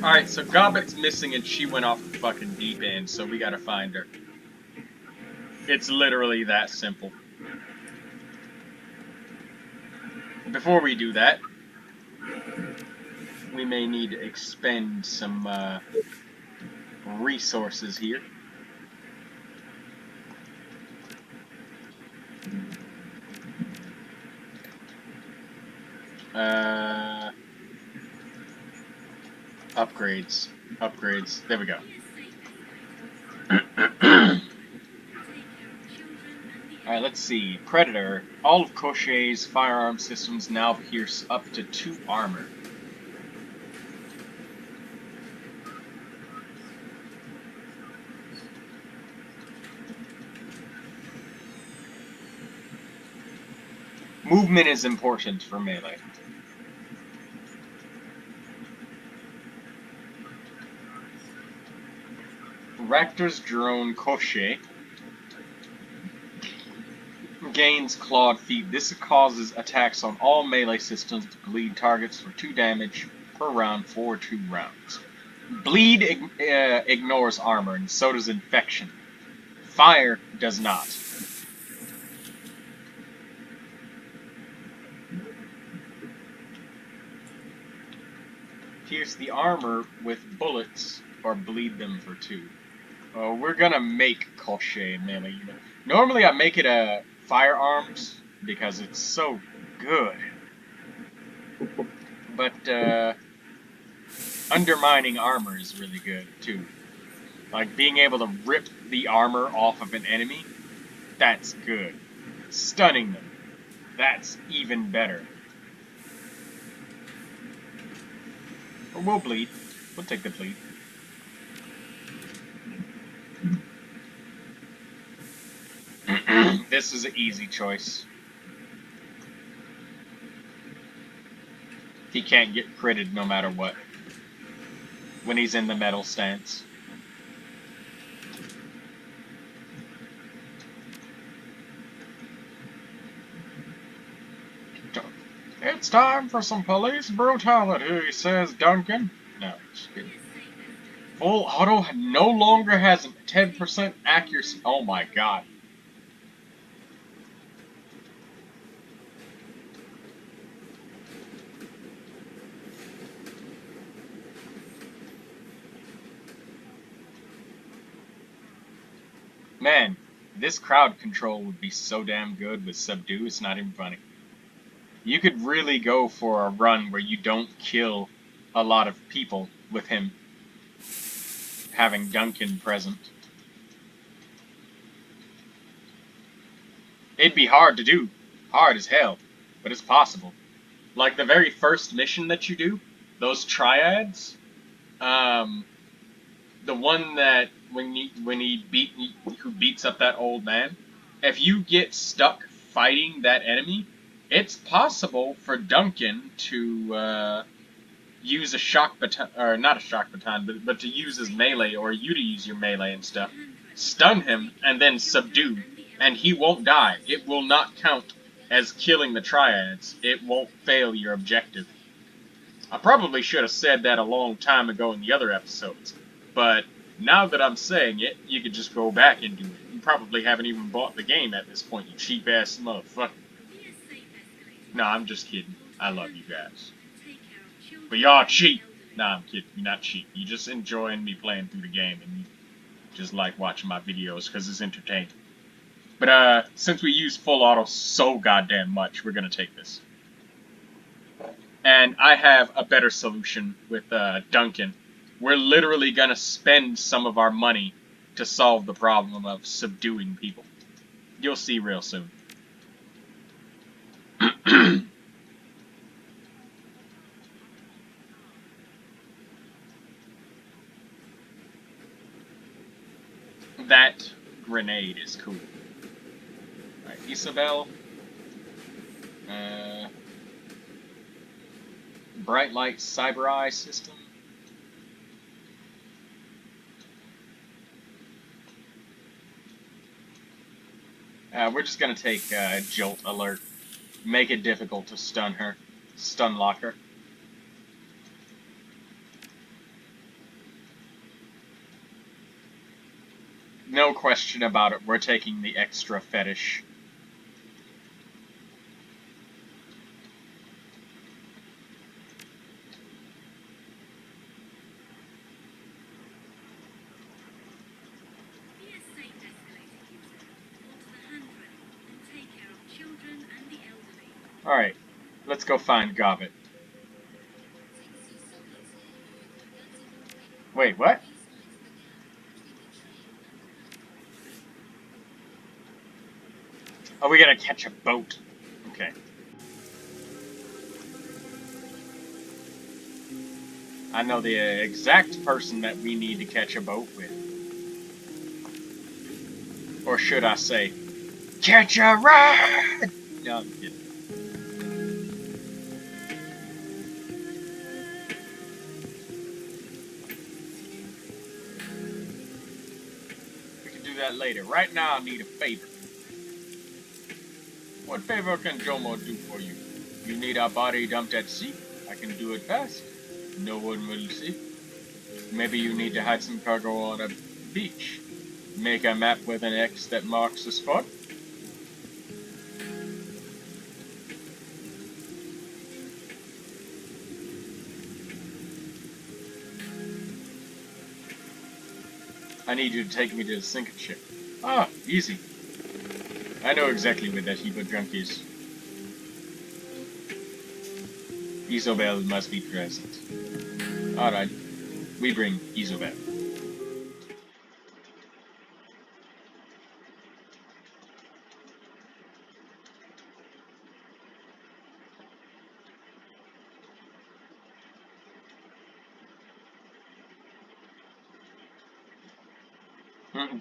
Alright, so Gobbet's missing and she went off the fucking deep end, so we gotta find her. It's literally that simple. Before we do that, we may need to expend some resources here. Upgrades. Upgrades. There we go. Alright, let's see. Predator. All of Koshay's firearm systems now pierce up to 2 armor. Movement is important for melee. Raptor's drone Koshay gains clawed feet. This causes attacks on all melee systems to bleed targets for 2 damage per round for 2 rounds. Bleed ignores armor, and so does infection. Fire does not. Pierce the armor with bullets or bleed them for 2. We're gonna make Koshay melee unit. Normally I make it a firearms because it's so good. But undermining armor is really good too. Like being able to rip the armor off of an enemy, that's good. Stunning them, that's even better. Or we'll bleed. We'll take the bleed. This is an easy choice. He can't get critted no matter what when he's in the metal stance. It's time for some police brutality, says Duncan. No, just kidding. Full auto no longer has a 10% accuracy. Oh my god. Man, this crowd control would be so damn good with Subdue, it's not even funny. You could really go for a run where you don't kill a lot of people with him having Duncan present. It'd be hard to do. Hard as hell. But it's possible. Like the very first mission that you do, those triads, the one that who beats up that old man, if you get stuck fighting that enemy, it's possible for Duncan to use a shock baton, or not a shock baton, but to use his melee, or you to use your melee and stuff, stun him, and then subdue, and he won't die. It will not count as killing the triads. It won't fail your objective. I probably should have said that a long time ago in the other episodes, but now that I'm saying it, you could just go back and do it. You probably haven't even bought the game at this point, you cheap-ass motherfucker. No, I'm just kidding. I love you guys. But y'all cheap. Nah, I'm kidding. You're not cheap. You just enjoying me playing through the game, and you just like watching my videos because it's entertaining. But since we use full auto so goddamn much, we're gonna take this. And I have a better solution with Duncan. We're literally gonna spend some of our money to solve the problem of subduing people. You'll see real soon. That grenade is cool. Alright, Isabel. Bright light cyber eye system. We're just gonna take Jolt Alert. Make it difficult to stun her. Stun lock her. No question about it, we're taking the extra fetish. Alright, let's go find Gobbet. Wait, what? Oh, we gotta catch a boat. Okay. I know the exact person that we need to catch a boat with. Or should I say, catch a ride! No, I'm kidding. We can do that later. Right now, I need a favor. What favor can Jomo do for you? You need our body dumped at sea? I can do it fast. No one will see. Maybe you need to hide some cargo on a beach. Make a map with an X that marks the spot. I need you to take me to the sinking ship. Ah, easy. I know exactly where that heap of junk is. Isobel must be present. Alright, we bring Isobel.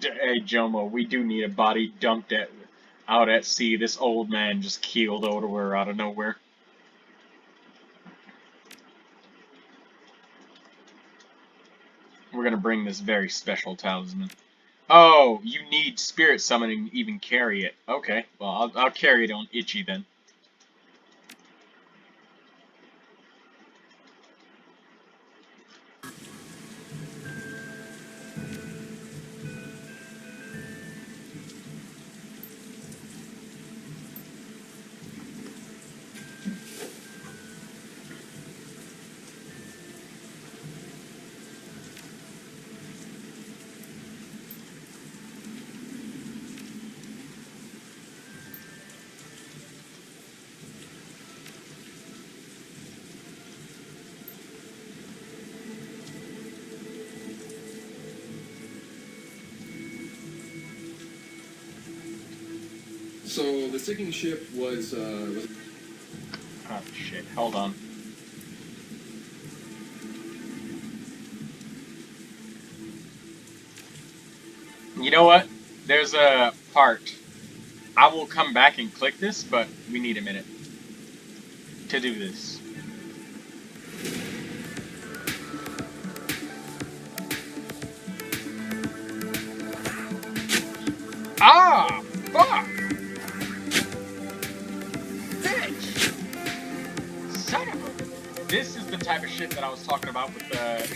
Hey, Jomo, we do need a body dumped out at sea. This old man just keeled over out of nowhere. We're gonna bring this very special talisman. Oh, you need spirit summoning to even carry it. Okay, well, I'll carry it on Itchy then. So the sinking ship was Oh shit, hold on. You know what? There's a part. I will come back and click this, but we need a minute to do this. Ah! Fuck! Bitch! Son of a... This is the type of shit that I was talking about with the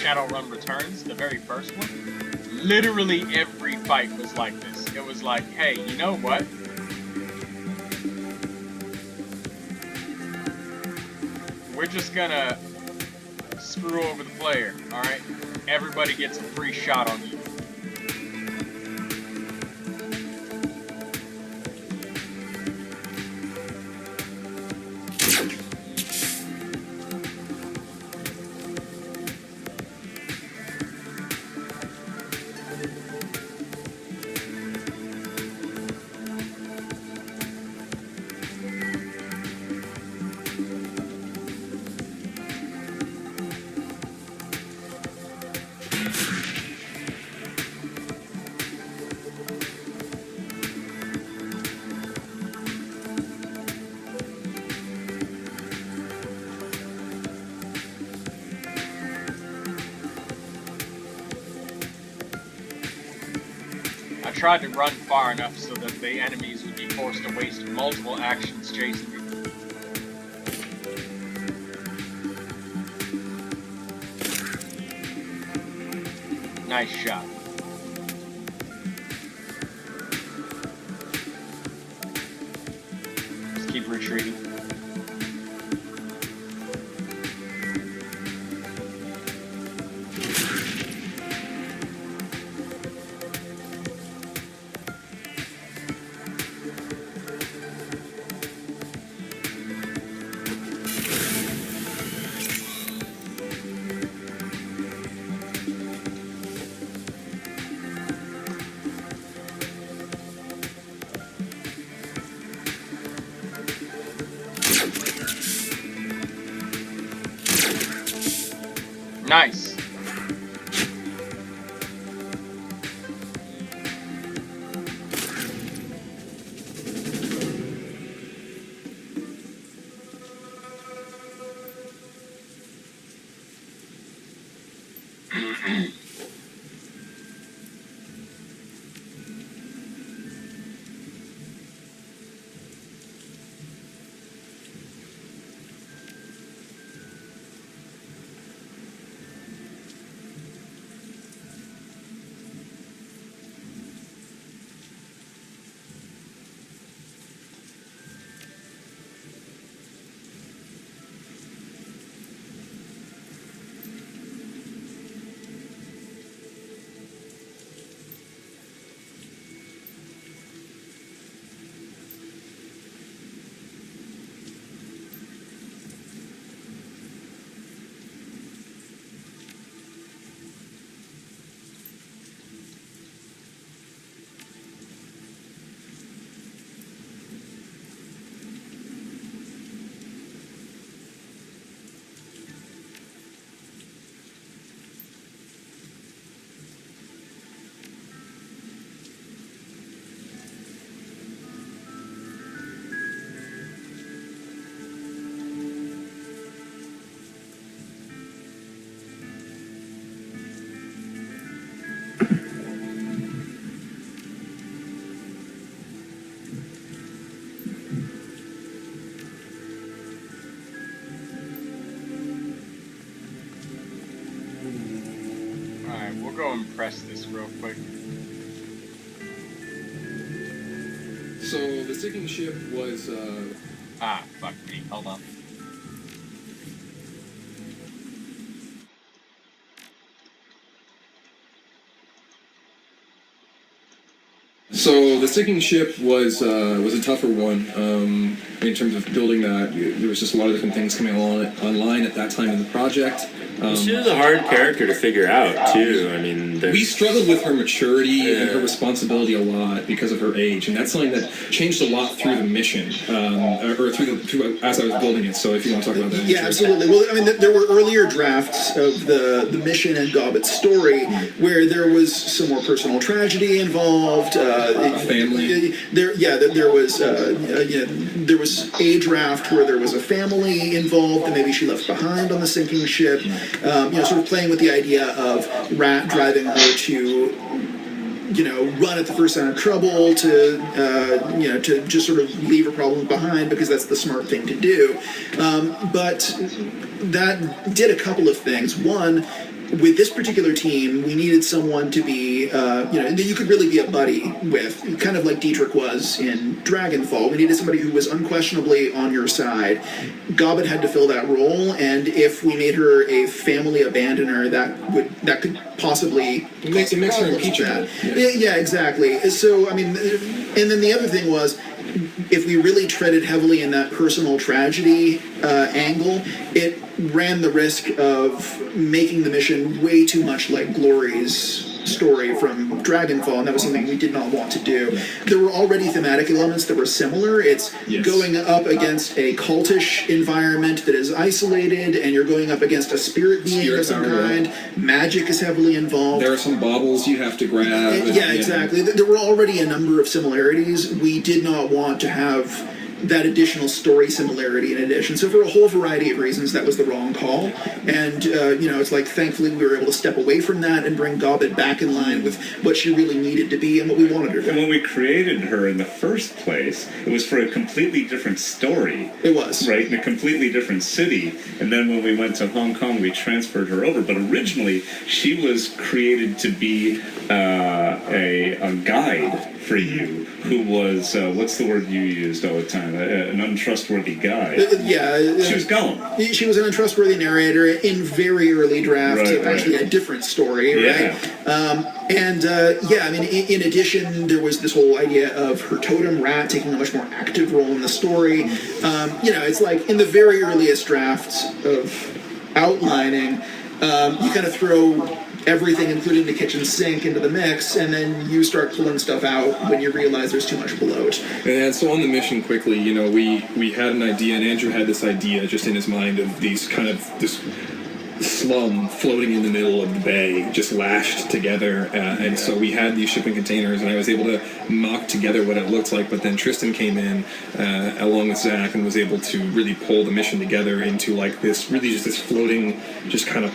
Shadowrun Returns, the very first one. Literally every fight was like this. It was like, hey, you know what? We're just gonna screw over the player, alright? Everybody gets a free shot on you. I tried to run far enough so that the enemies would be forced to waste multiple actions chasing me. Nice shot. retreat. Nice. Alright, we'll go and press this real quick. So the sinking ship was, Fuck me. Hold on. So the sinking ship was a tougher one in terms of building that. There was just a lot of different things coming online at that time in the project. She was a hard character to figure out too. I mean, we struggled with her maturity and her responsibility a lot because of her age, and that's something that changed a lot through the mission, or through as I was building it. So if you want to talk about that, yeah, absolutely. Well, I mean, there were earlier drafts of the mission and Gobbet's story where there was some more personal tragedy involved. Family. There was there was a draft where there was a family involved that maybe she left behind on the sinking ship. Sort of playing with the idea of Rat driving her to, run at the first sign of trouble, to just sort of leave her problems behind because that's the smart thing to do. But that did a couple of things. One, with this particular team, we needed someone to be, that you could really be a buddy with, kind of like Dietrich was in Dragonfall. We needed somebody who was unquestionably on your side. Gobbet had to fill that role, and if we made her a family abandoner, that could possibly it makes her impeachable. Yeah, exactly. So, I mean, and then the other thing was, if we really treaded heavily in that personal tragedy angle, it ran the risk of making the mission way too much like Glory's story from Dragonfall, and that was something we did not want to do. There were already thematic elements that were similar. It's going up against a cultish environment that is isolated, and you're going up against a spirit being of some kind. Magic is heavily involved. There are some baubles you have to grab. Yeah, exactly. There were already a number of similarities. We did not want to have that additional story similarity in addition. So for a whole variety of reasons, that was the wrong call. And, it's like, thankfully we were able to step away from that and bring Gobbet back in line with what she really needed to be and what we wanted her to be. And when we created her in the first place, it was for a completely different story. It was. Right, in a completely different city. And then when we went to Hong Kong, we transferred her over. But originally, she was created to be a guide for you who was, what's the word you used all the time? An untrustworthy guide. She was Gollum. She was an untrustworthy narrator in very early draft. Right. Actually, a different story, right? I mean, in addition, there was this whole idea of her totem rat taking a much more active role in the story. It's like in the very earliest drafts of outlining, you kind of throw everything, including the kitchen sink, into the mix, and then you start pulling stuff out when you realize there's too much bloat. And so on the mission, quickly, we had an idea, and Andrew had this idea just in his mind of this slum floating in the middle of the bay, just lashed together, and so we had these shipping containers, and I was able to mock together what it looked like, but then Tristan came in along with Zach and was able to really pull the mission together into like this, really just this floating, just kind of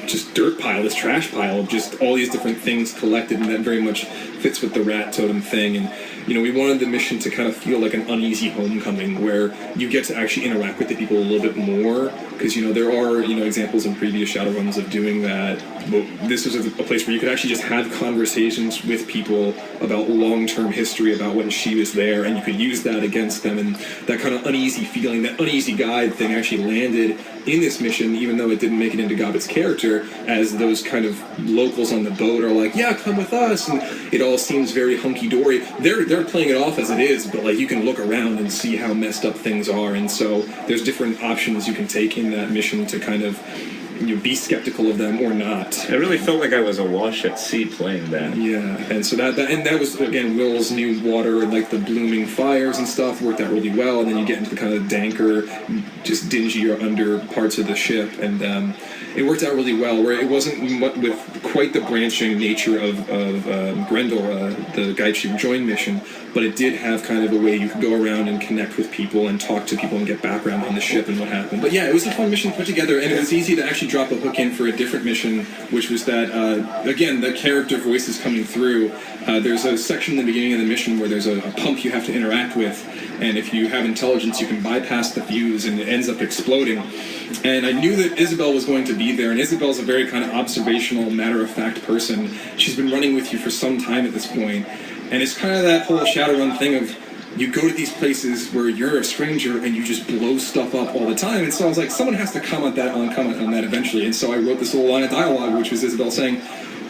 just dirt pile, this trash pile of just all these different things collected, and that very much fits with the rat totem thing. And we wanted the mission to kind of feel like an uneasy homecoming where you get to actually interact with the people a little bit more, because there are examples in previous Shadowruns of doing that. But this was a place where you could actually just have conversations with people about long-term history, about when she was there, and you could use that against them, and that kind of uneasy feeling, that uneasy guide thing actually landed in this mission, even though it didn't make it into Gobbet's character, as those kind of locals on the boat are like, yeah, come with us, and it all seems very hunky-dory. They're playing it off as it is, but like you can look around and see how messed up things are, and so there's different options you can take in that mission to kind of be skeptical of them or not. I really felt like I was awash at sea playing that. Yeah, and so that was, again, Will's new water and like the blooming fires and stuff worked out really well, and then you get into the kind of danker, just dingier under parts of the ship, and it worked out really well, where it wasn't with quite the branching nature of Grendel, the Guide She Rejoined mission, but it did have kind of a way you could go around and connect with people and talk to people and get background on the ship and what happened. But yeah, it was a fun mission to put together, and it was easy to actually drop a hook in for a different mission, which was that, again, the character voices coming through. There's a section in the beginning of the mission where there's a pump you have to interact with, and if you have intelligence, you can bypass the fuse, and it ends up exploding. And I knew that Isabel was going to be there, and Isabel's a very kind of observational, matter-of-fact person. She's been running with you for some time at this point, and it's kind of that whole Shadowrun thing of you go to these places where you're a stranger and you just blow stuff up all the time. And so I was like, someone has to comment on that eventually. And so I wrote this little line of dialogue, which was Isabel saying,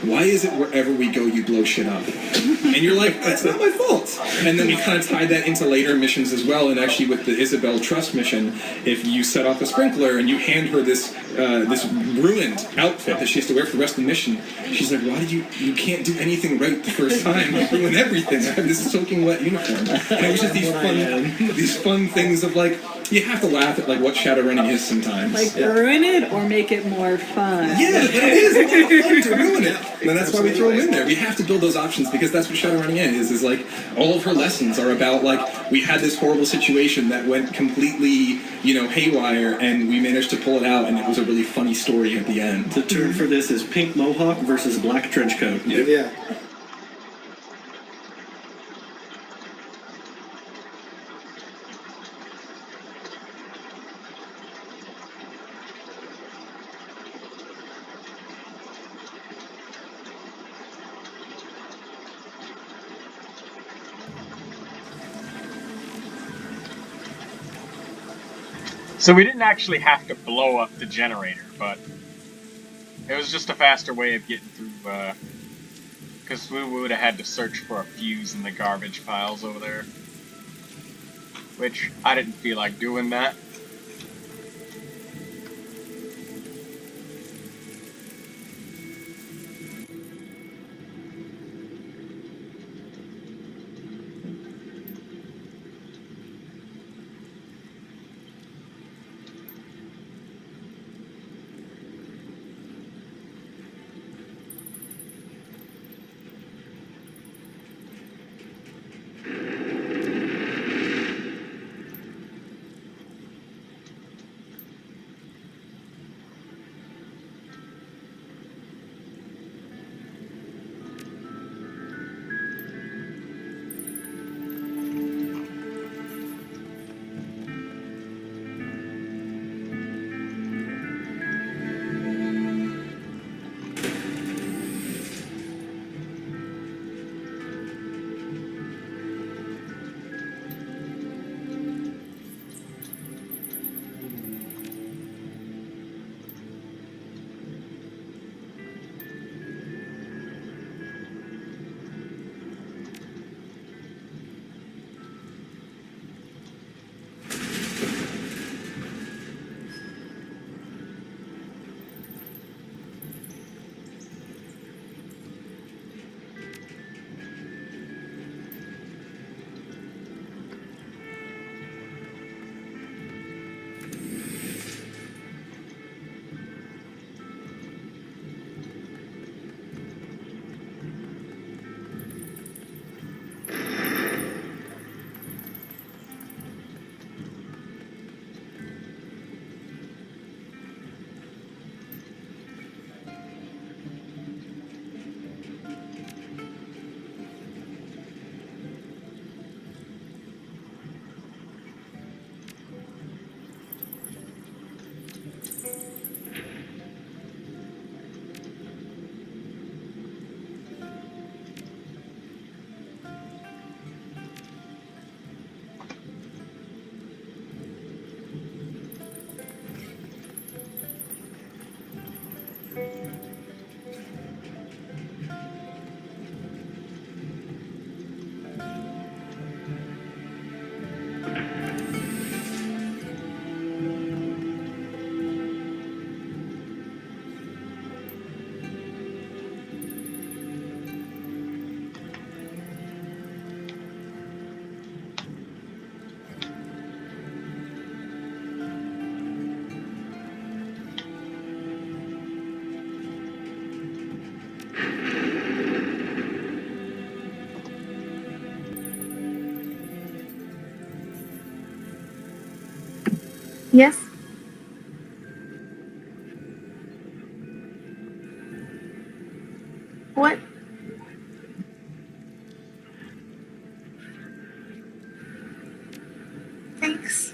why is it wherever we go you blow shit up? And you're like, that's not my fault. And then we kind of tied that into later missions as well. And actually with the Isabel Trust mission, if you set off a sprinkler and you hand her this ruined outfit that she has to wear for the rest of the mission, she's like, why did you can't do anything right the first time? You ruin everything. I have this soaking wet uniform. And it was just these fun things of like, you have to laugh at like what Shadowrunning is sometimes. Like ruin it or make it more fun. Yeah, but it is a lot of fun to ruin it. And that's why we throw them in there. We have to build those options because that's what Shadowrunning is like all of her lessons are about like we had this horrible situation that went completely, haywire, and we managed to pull it out, and it was a really funny story at the end. The term for this is pink mohawk versus black trench coat. Yeah. So we didn't actually have to blow up the generator, but it was just a faster way of getting through, because we would have had to search for a fuse in the garbage piles over there. Which, I didn't feel like doing that. Yes? What? Thanks.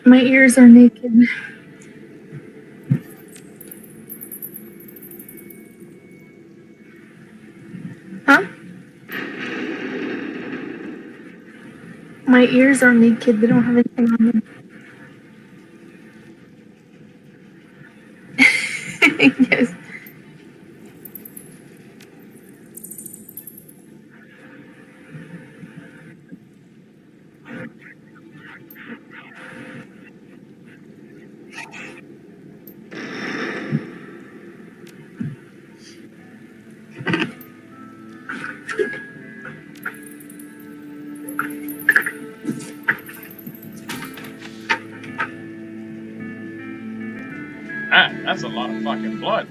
My ears are naked. Huh? My ears are naked. They don't have anything on them. Yes. Man, that's a lot of fucking blood.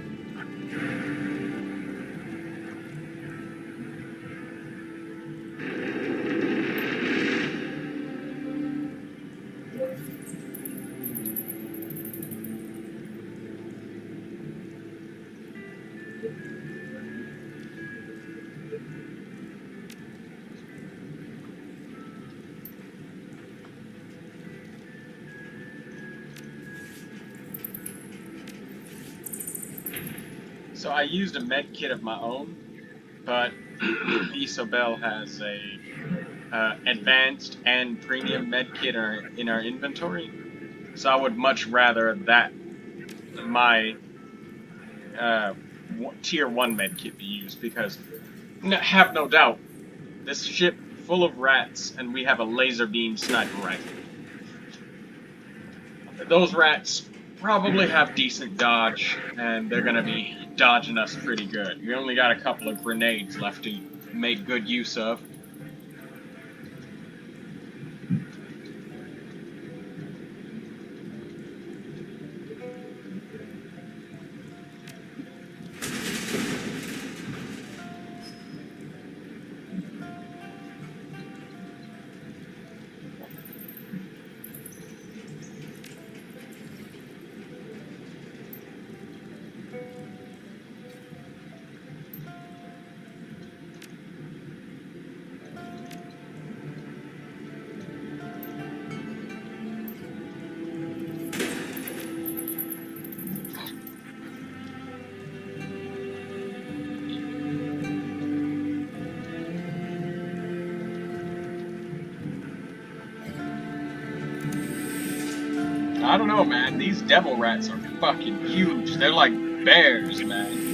So I used a med kit of my own, but Isobel has a advanced and premium med kit in our inventory. So I would much rather that my tier 1 med kit be used, because have no doubt, this ship full of rats and we have a laser beam sniper rifle. Those rats probably have decent dodge, and they're gonna be dodging us pretty good. We only got a couple of grenades left to make good use of. I don't know, man. These devil rats are fucking huge. They're like bears, man.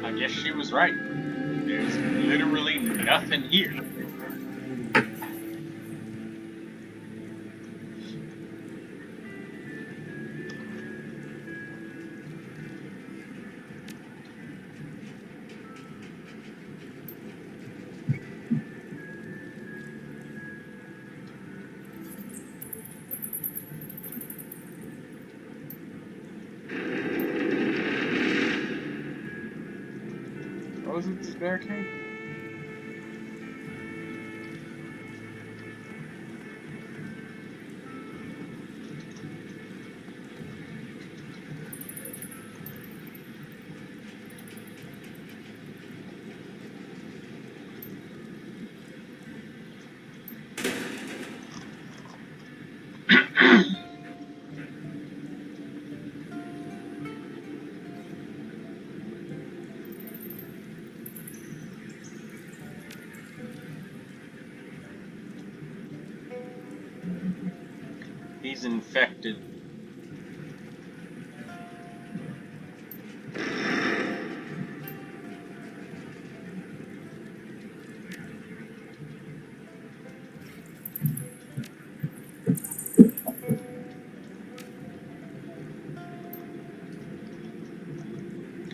I guess she was right. There's literally nothing here. was its barricade? He's infected.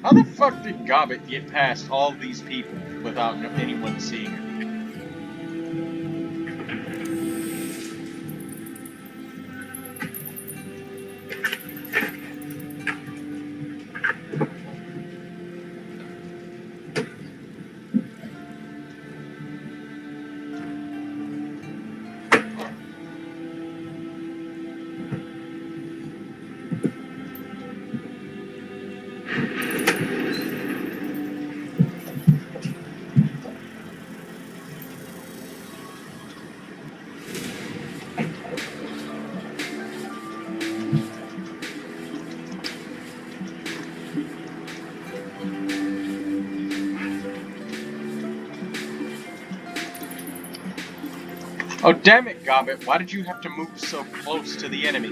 How the fuck did Gobbet get past all these people without anyone seeing her? Oh, damn it, Gobbet. Why did you have to move so close to the enemy?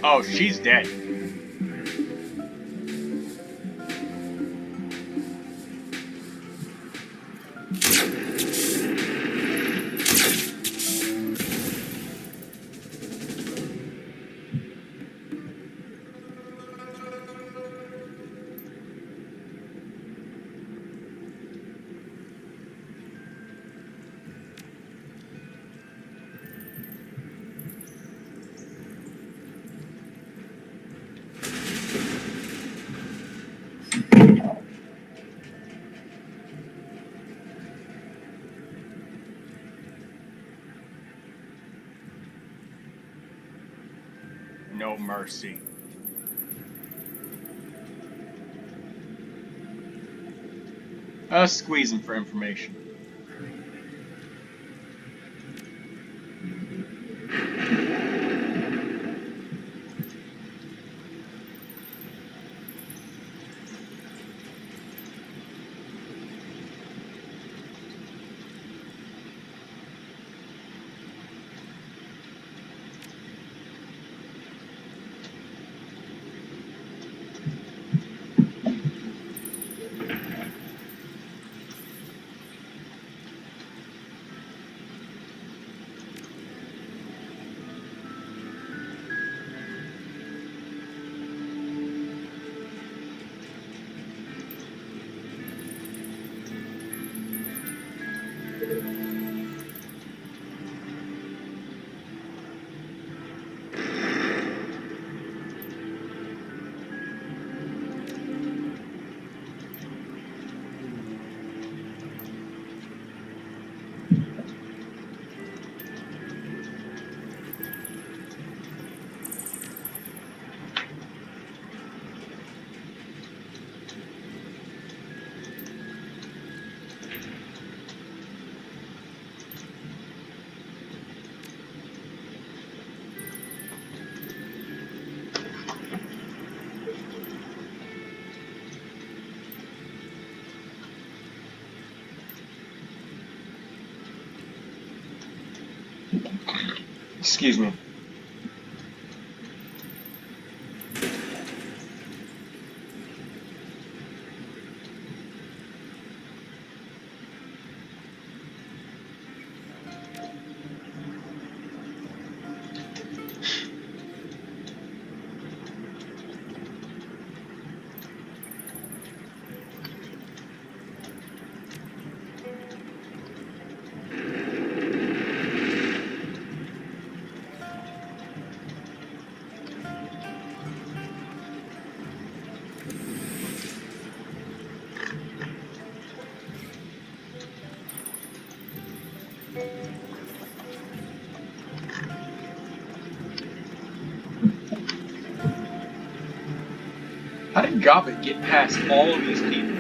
Oh, she's dead. No mercy. Squeezing for information. Excuse me. How did Gobbet get past all of these people?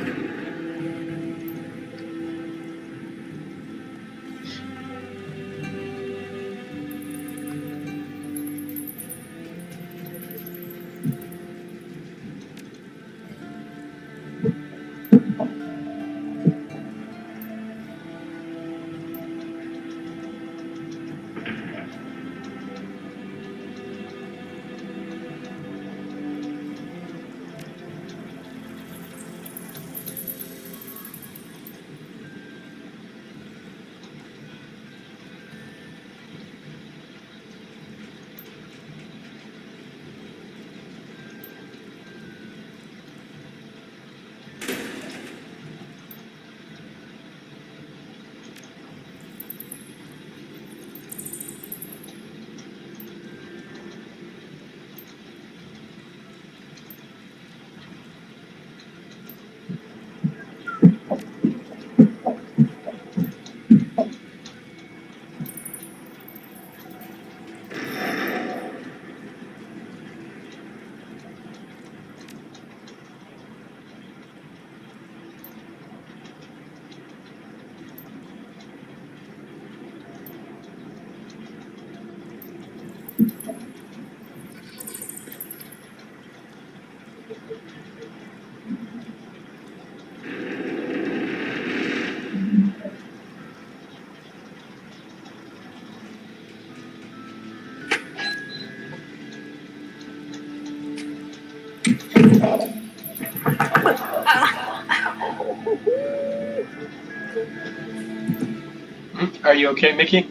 Are you okay, Mickey?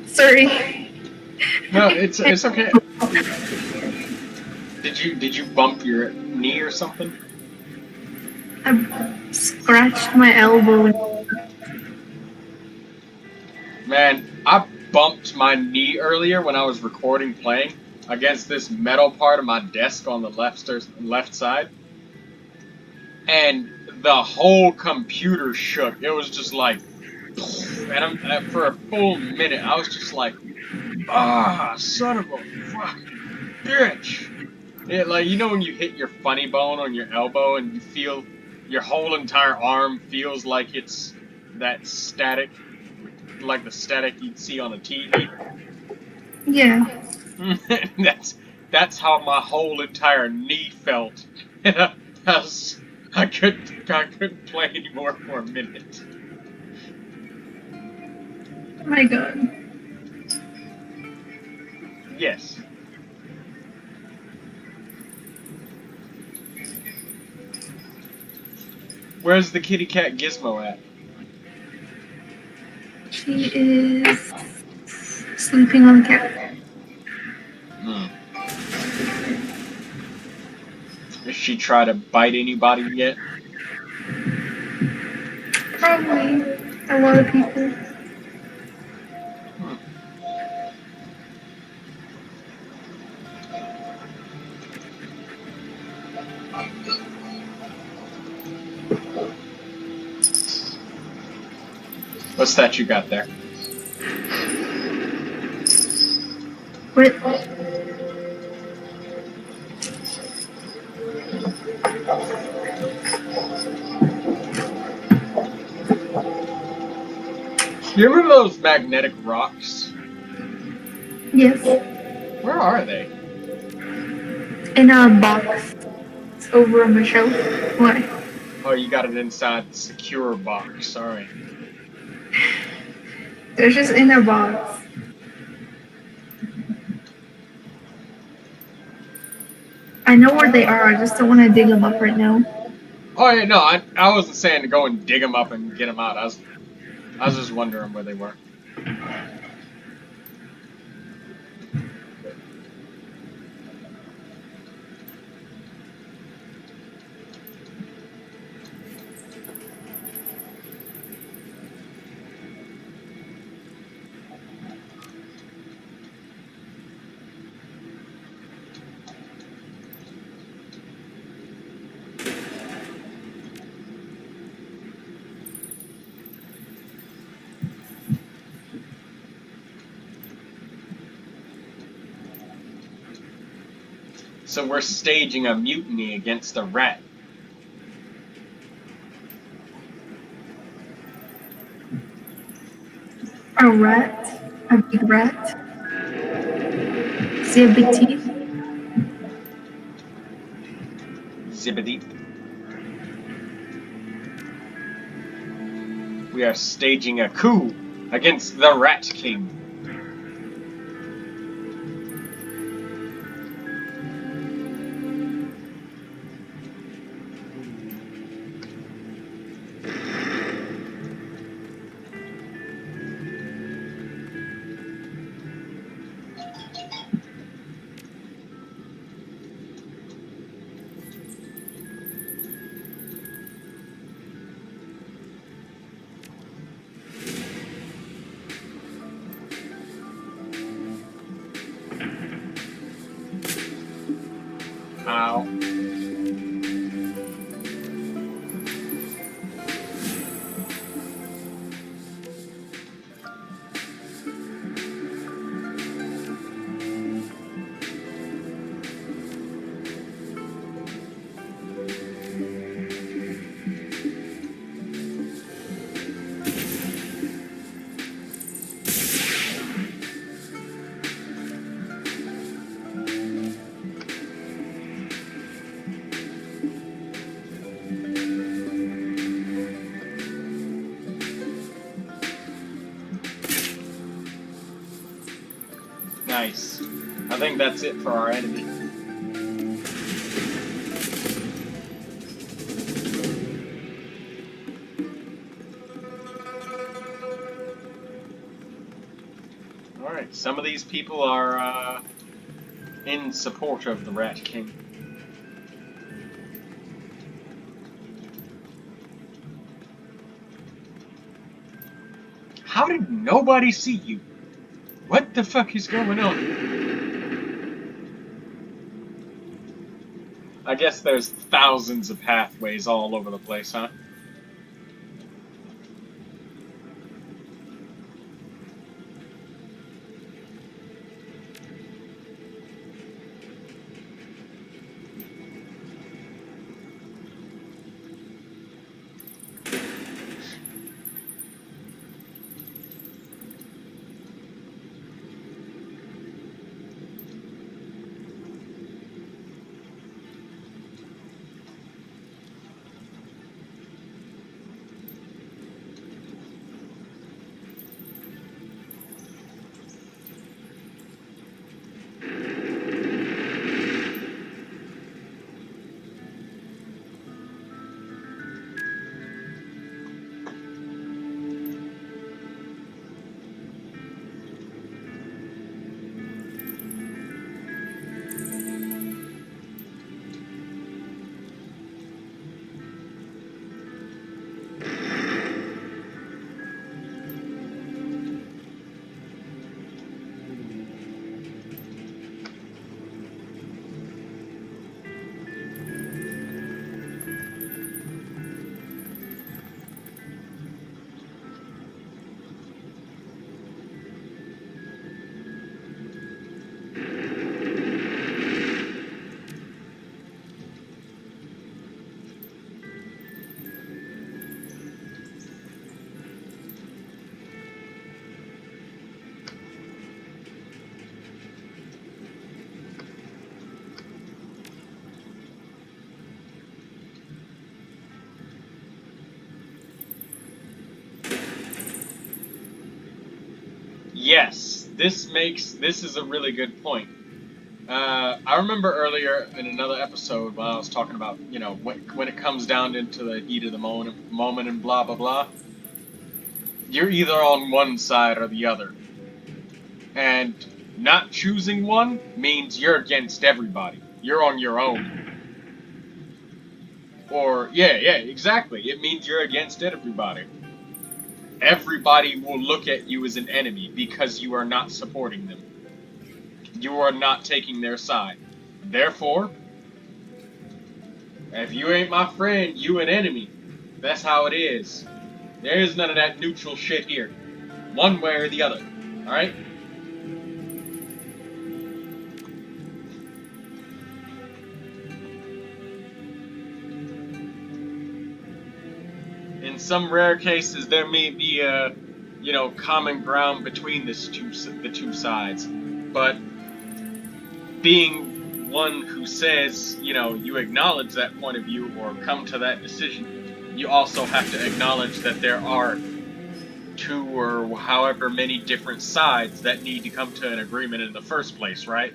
Sorry. No, it's okay. Did you bump your knee or something? I scratched my elbow. Man, I bumped my knee earlier when I was recording playing against this metal part of my desk on the left side, and the whole computer shook. It was just like, and for a full minute, I was just like, ah, son of a fucking bitch. It, like, you know when you hit your funny bone on your elbow and you feel your whole entire arm feels like it's that static, like the static you'd see on a TV? Yeah. that's how my whole entire knee felt. And I couldn't play anymore for a minute. Oh my god. Yes. Where's the kitty cat Gizmo at? She is sleeping on the couch. Hmm. Has she tried to bite anybody yet? Probably a lot of people. Hmm. What's that you got there? What? You remember those magnetic rocks? Yes. Where are they? In a box. It's over on my shelf. Why? Oh, you got it inside the secure box. Sorry. They're just in a box. I know where they are. I just don't want to dig them up right now. Oh yeah, no, I wasn't saying to go and dig them up and get them out. I was just wondering where they were. So we're staging a mutiny against a rat. A rat? A big rat? See a big teeth? Zippity. We are staging a coup against the Rat King. Ow. Nice. I think that's it for our enemy. Alright, some of these people are in support of the Rat King. How did nobody see you? What the fuck is going on? I guess there's thousands of pathways all over the place, huh? Yes, this is a really good point. I remember earlier in another episode when I was talking about, when it comes down into the heat of the moment and blah blah blah, you're either on one side or the other. And not choosing one means you're against everybody. You're on your own. Or, yeah, exactly. It means you're against everybody. Everybody will look at you as an enemy because you are not supporting them. You are not taking their side. Therefore, if you ain't my friend, you an enemy. That's how it is. There is none of that neutral shit here. One way or the other. Alright? In some rare cases, there may be a, common ground between the two sides. But being one who says, you acknowledge that point of view or come to that decision, you also have to acknowledge that there are two or however many different sides that need to come to an agreement in the first place, right?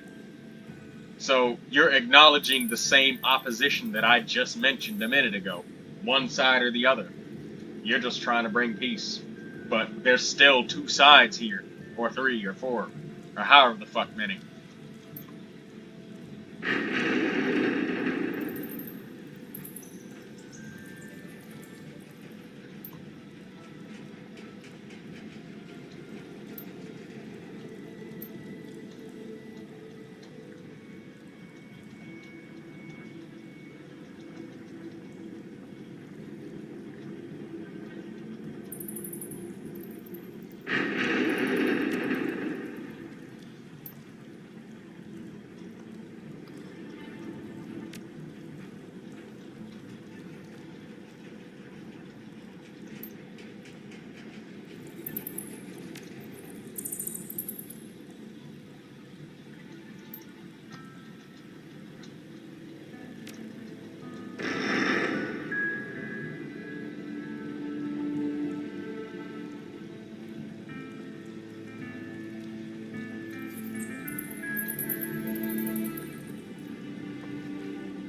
So you're acknowledging the same opposition that I just mentioned a minute ago, one side or the other. You're just trying to bring peace. But there's still two sides here, or three, or four, or however the fuck many.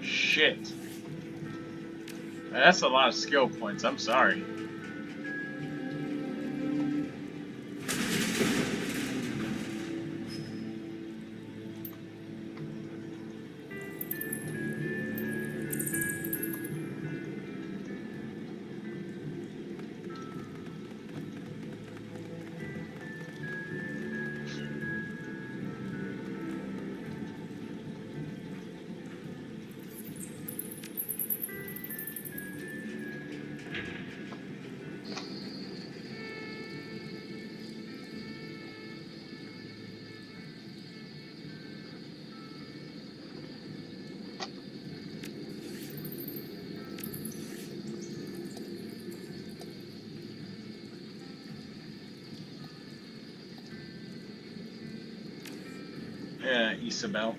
Shit. That's a lot of skill points, I'm sorry. Yeah, Isabel.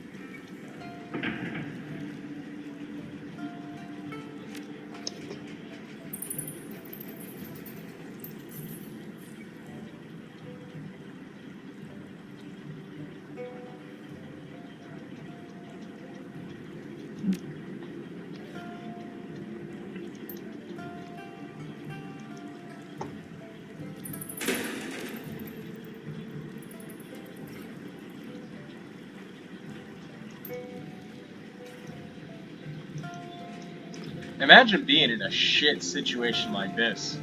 Imagine being in a shit situation like this.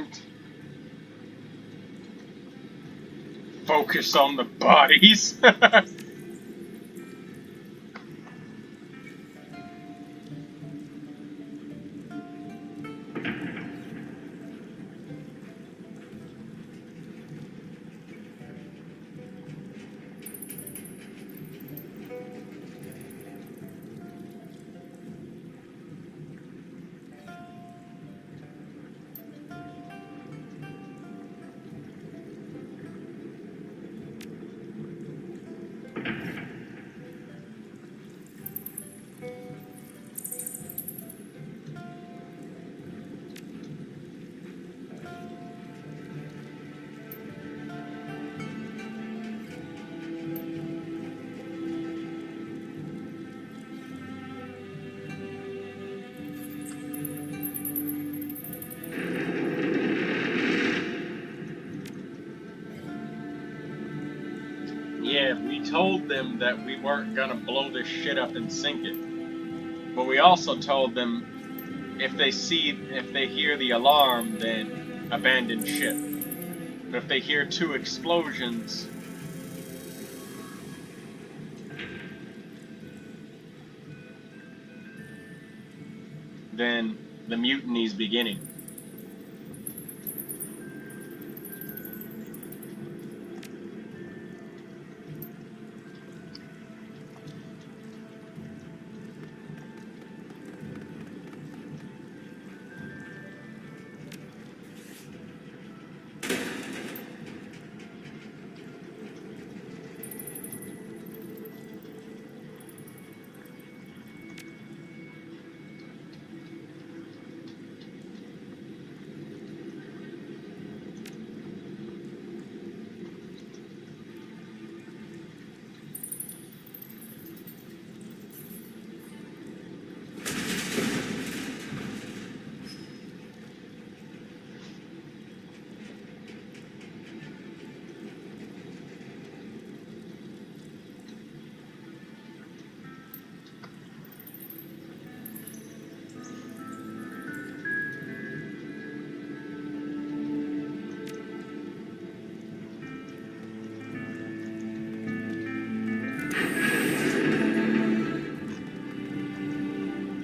don't focus on the bodies. Yeah, we told them that we weren't gonna blow this shit up and sink it. But we also told them if they hear the alarm, then abandon ship. But if they hear 2 explosions, then the mutiny's beginning.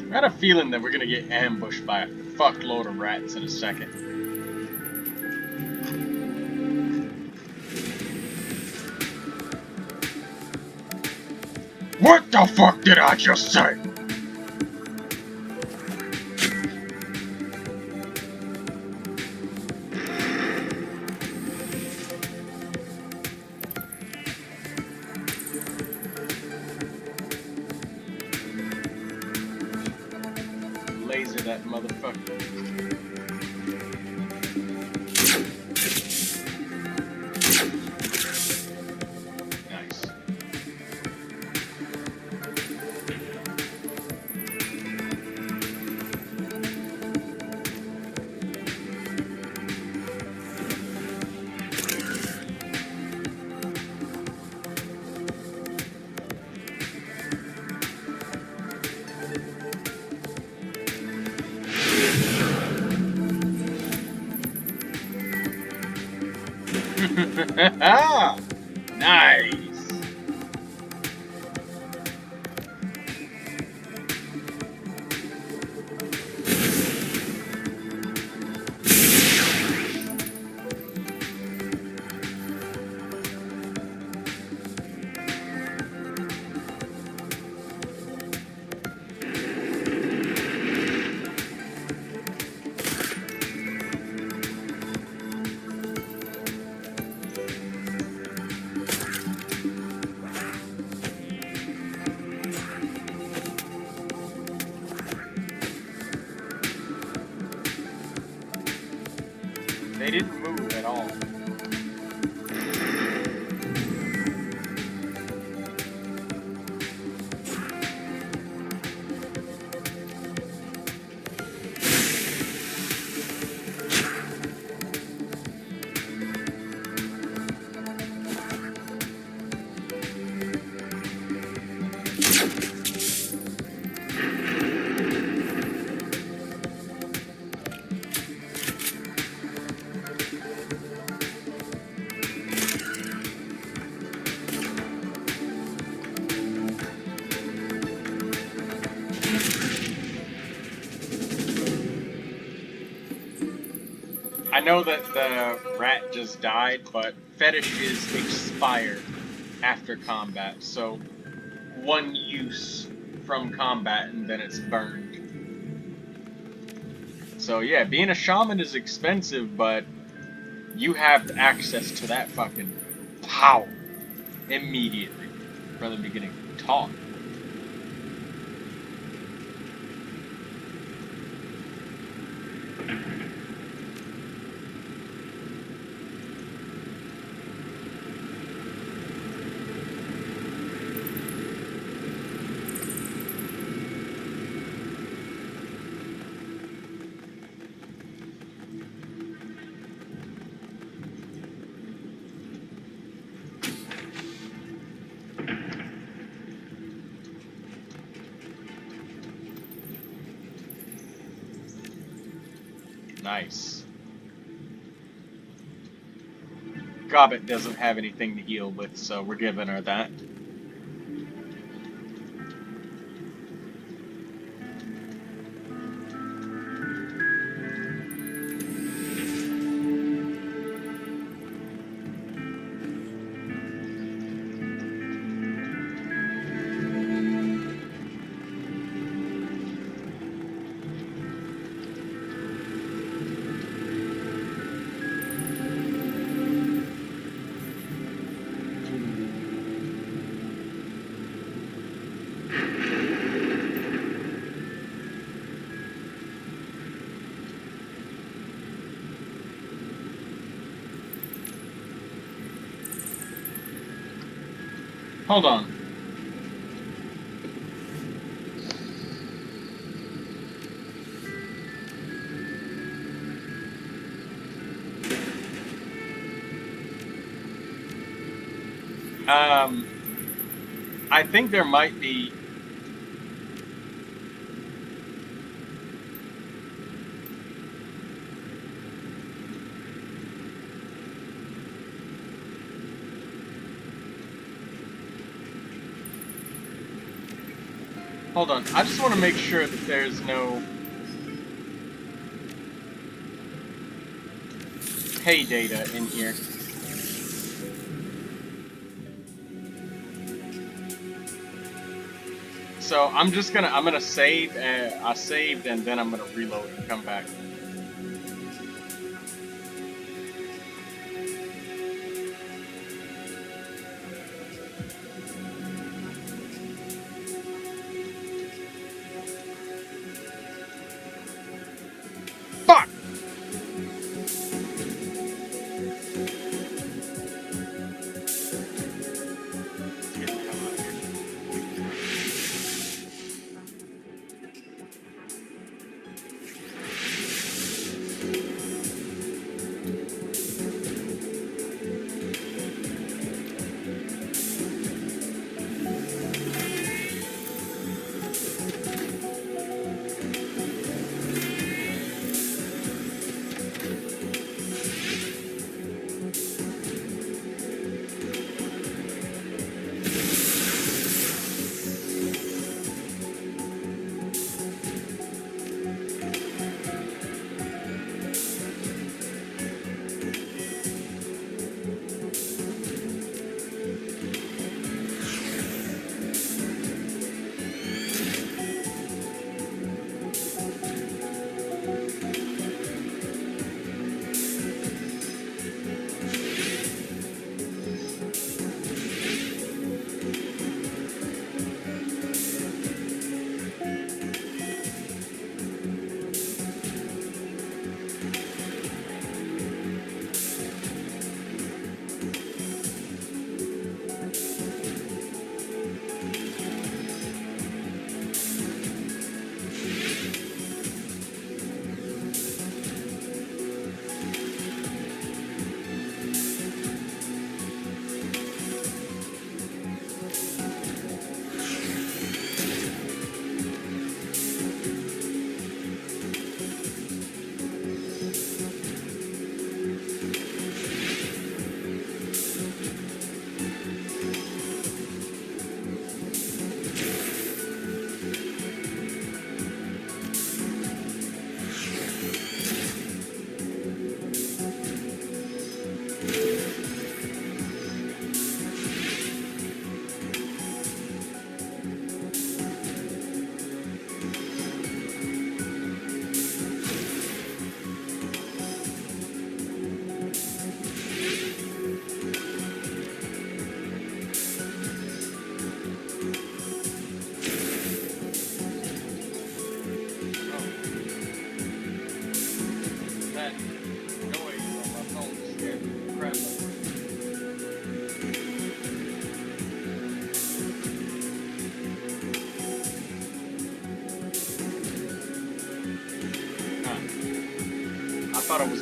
I got a feeling that we're gonna get ambushed by a fuckload of rats in a second. What the fuck did I just say? Laser that motherfucker. Nice. Nice. They didn't move at all. know that the rat just died, but fetishes expire after combat, so one use from combat and then it's burned. So yeah, being a shaman is expensive, but you have access to that fucking power immediately from the beginning. Talk. Nice. Gobbet doesn't have anything to heal with, so we're giving her that. Hold on. I think there might be... Hold on, I just want to make sure that there's no pay data in here. So I'm gonna save, I saved and then I'm gonna reload and come back. Fuck!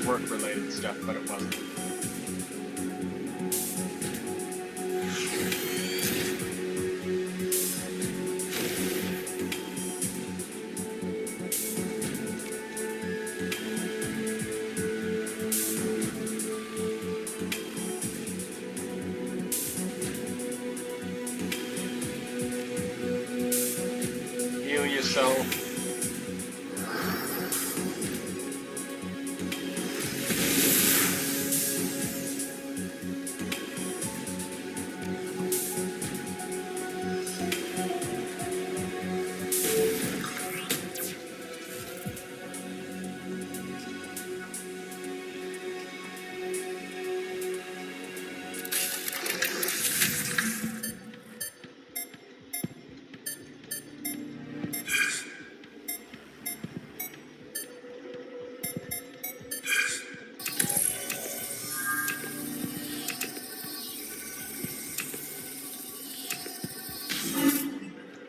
work-related stuff, but it wasn't. Heal yourself.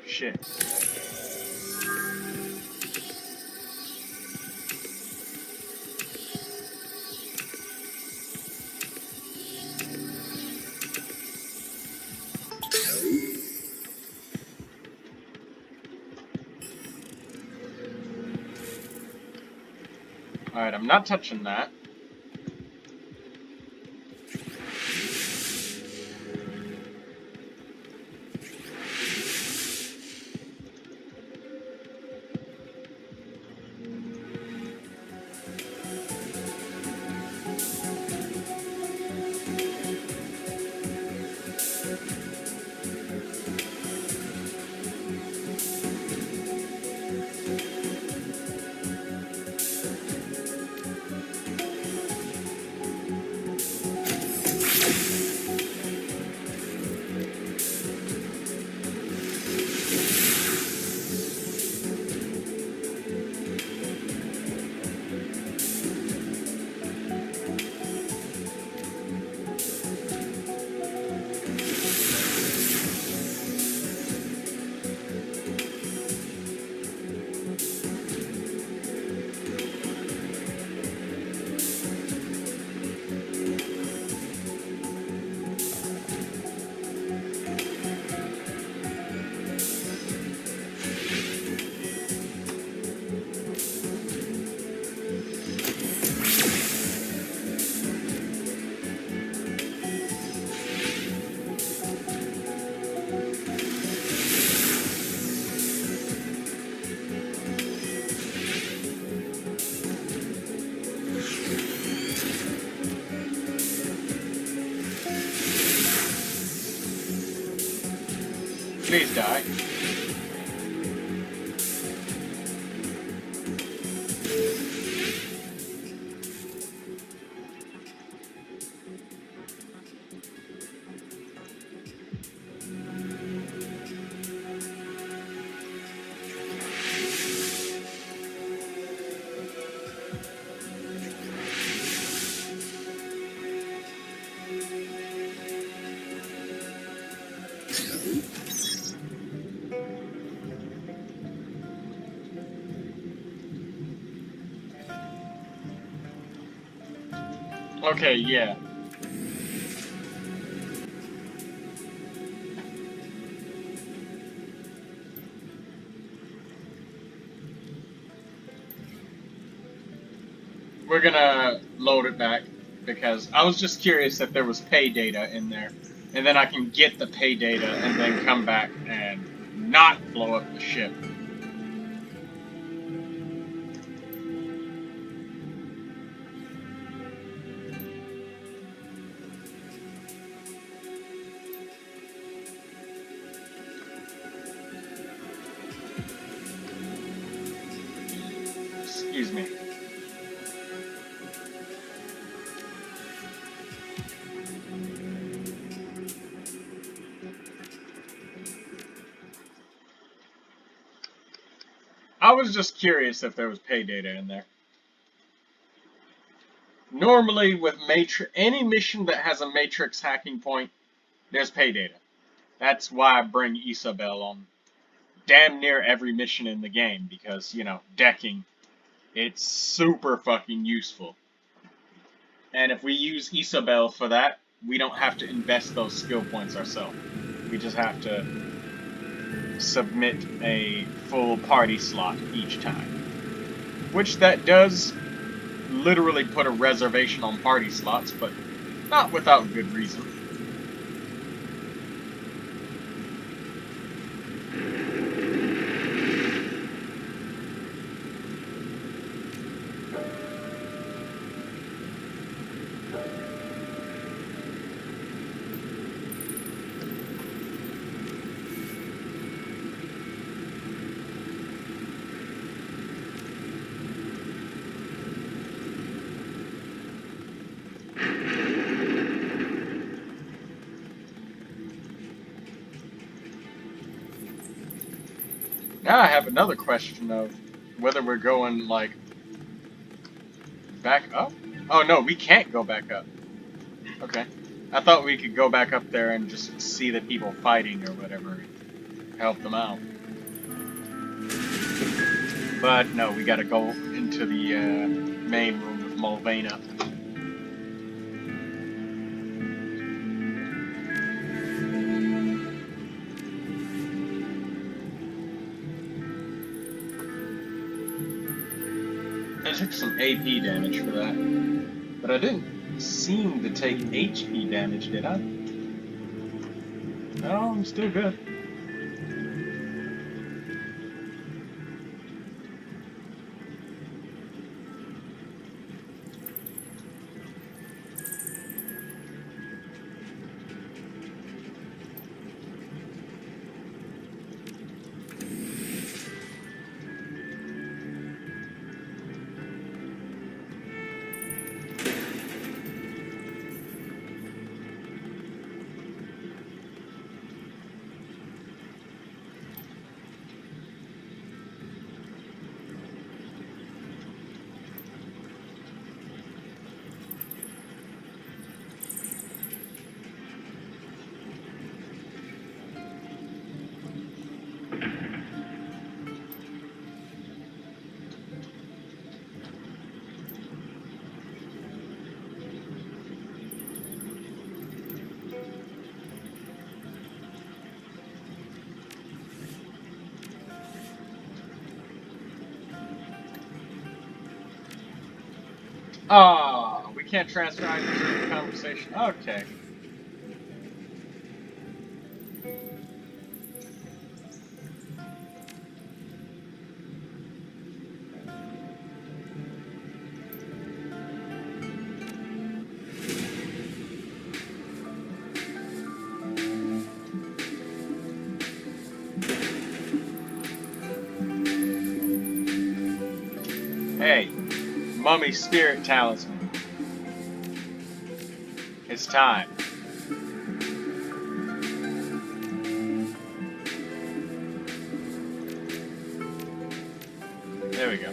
Shit. Alright, I'm not touching that. Please die. Okay, yeah. We're gonna load it back because I was just curious if there was pay data in there. And then I can get the pay data and then come back and not blow up the ship. Excuse me. I was just curious if there was pay data in there. Normally, with any mission that has a Matrix hacking point, there's pay data. That's why I bring Isabel on damn near every mission in the game, because, you know, decking, it's super fucking useful. And if we use Isabel for that, we don't have to invest those skill points ourselves. We just have to submit a full party slot each time. Which that does literally put a reservation on party slots, but not without good reason. Now I have another question of whether we're going, like, back up? Oh, no, we can't go back up. Okay. I thought we could go back up there and just see the people fighting or whatever, help them out. But no, we gotta go into the main room with Mulvena. I took some AP damage for that, but I didn't seem to take HP damage, did I? No, I'm still good. Oh, we can't transfer items during the conversation. Okay. Hey, Mummy Spirit Talisman. It's time. There we go.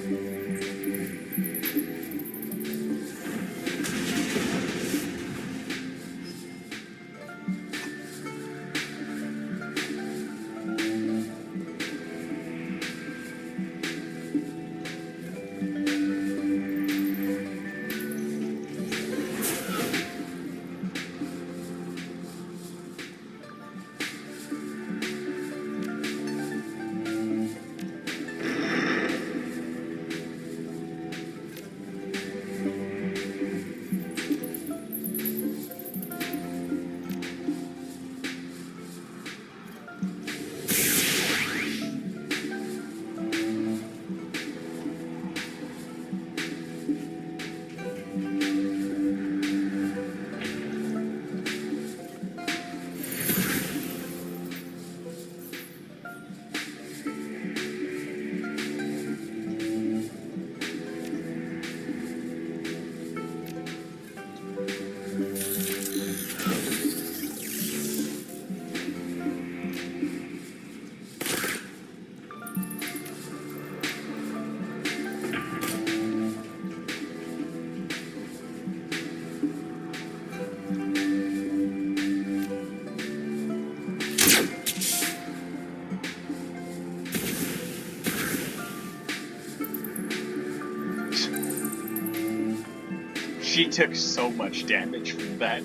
She took so much damage from that.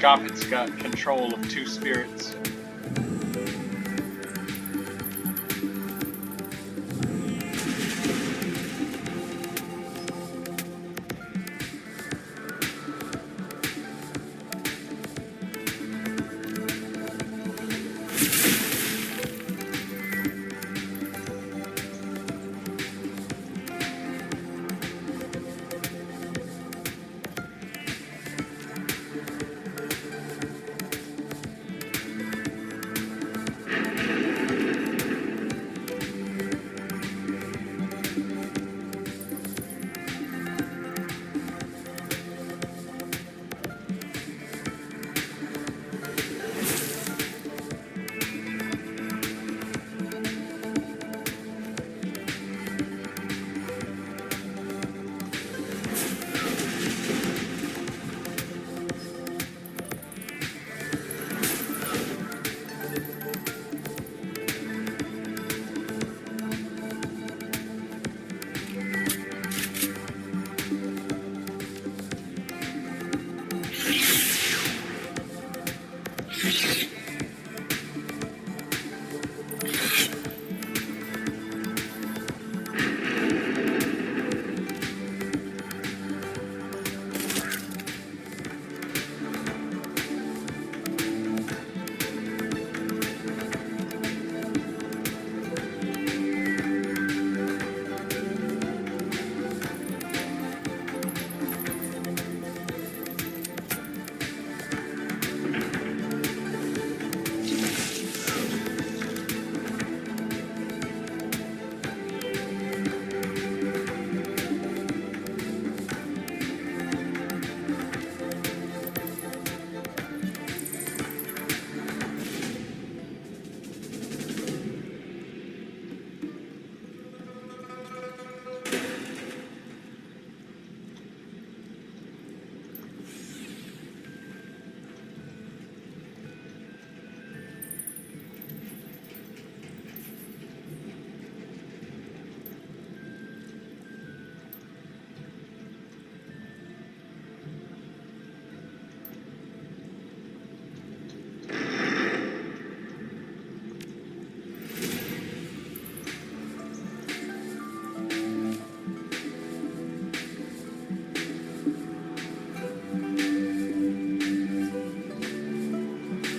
Gobbet's got control of 2 spirits.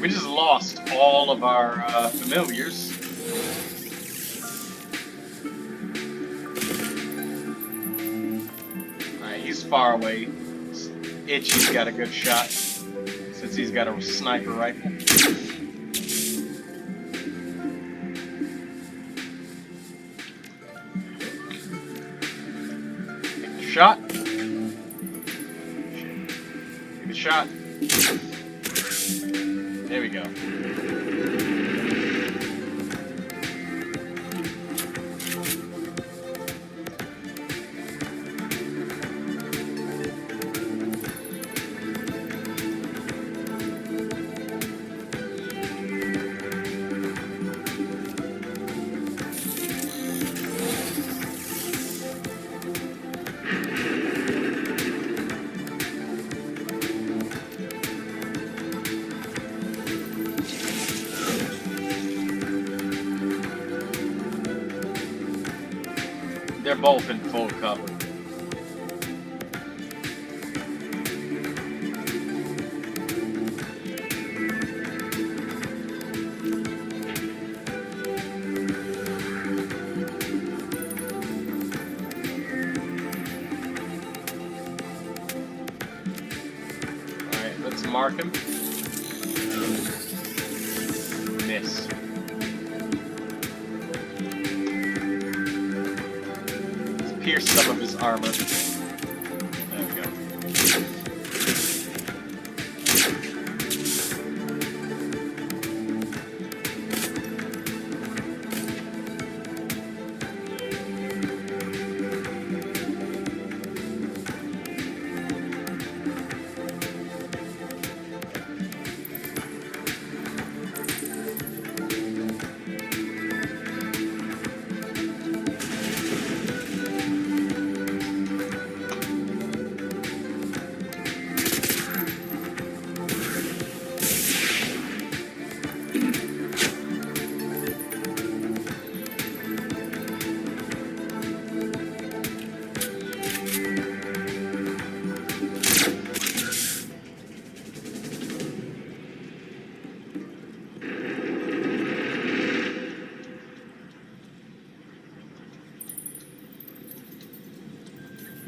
We just lost all of our familiars. Alright, he's far away. Itchy's got a good shot, since he's got a sniper rifle. Take a shot. Take a shot. There we go. They're both in full cover. Alright, let's mark him. Miss. Pierce some of his armor. There we go.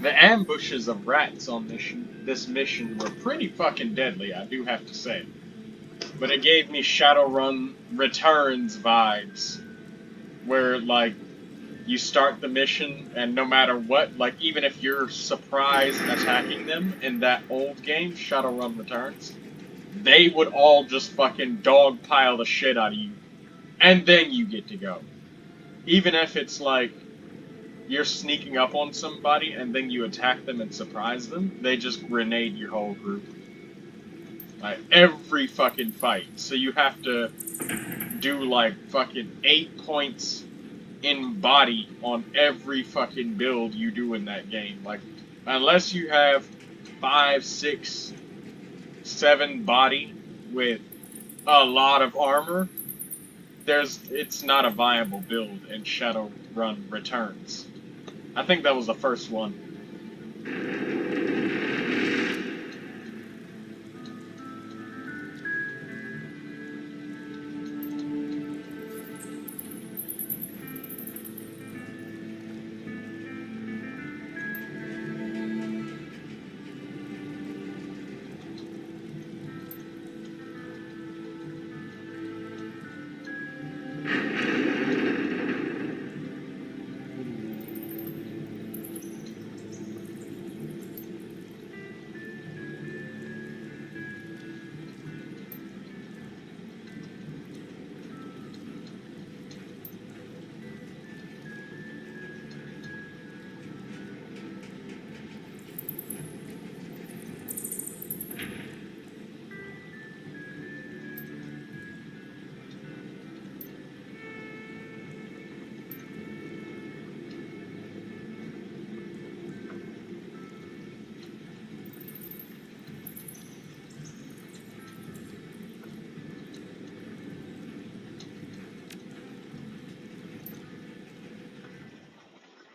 The ambushes of rats on this mission were pretty fucking deadly, I do have to say. But it gave me Shadowrun Returns vibes, where, like, you start the mission, and no matter what, like, even if you're surprised attacking them in that old game, Shadowrun Returns, they would all just fucking dogpile the shit out of you, and then you get to go. Even if it's, like, you're sneaking up on somebody and then you attack them and surprise them, they just grenade your whole group. Like, every fucking fight. So you have to do, like, fucking 8 points in body on every fucking build you do in that game. Like, unless you have 5, 6, 7 body with a lot of armor, it's not a viable build in Shadowrun Returns. I think that was the first one.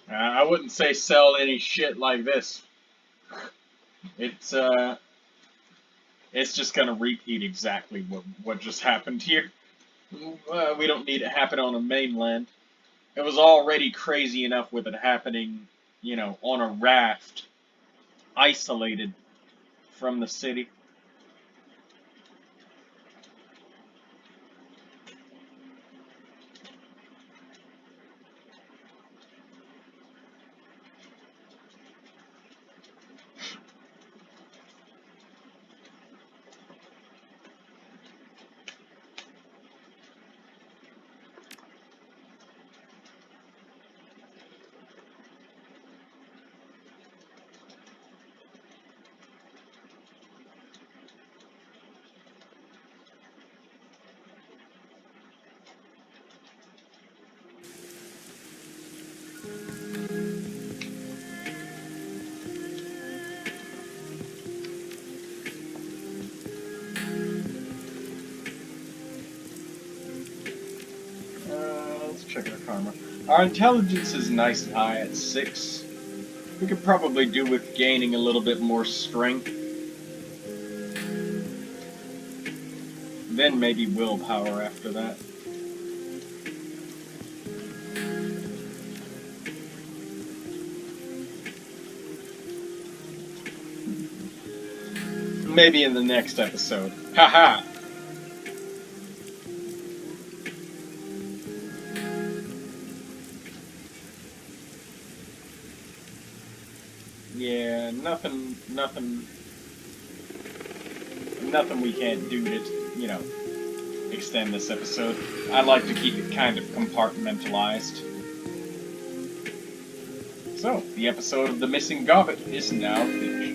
I wouldn't say sell any shit like this. It's It's just gonna repeat exactly what just happened here. We don't need it happen on a mainland. It was already crazy enough with it happening, on a raft, isolated from the city. Let's check our karma. Our intelligence is nice and high at 6. We could probably do with gaining a little bit more strength. Then maybe willpower after that. Maybe in the next episode. Haha! Yeah, nothing we can't do to, extend this episode. I like to keep it kind of compartmentalized. So, the episode of The Missing Gobbet is now finished.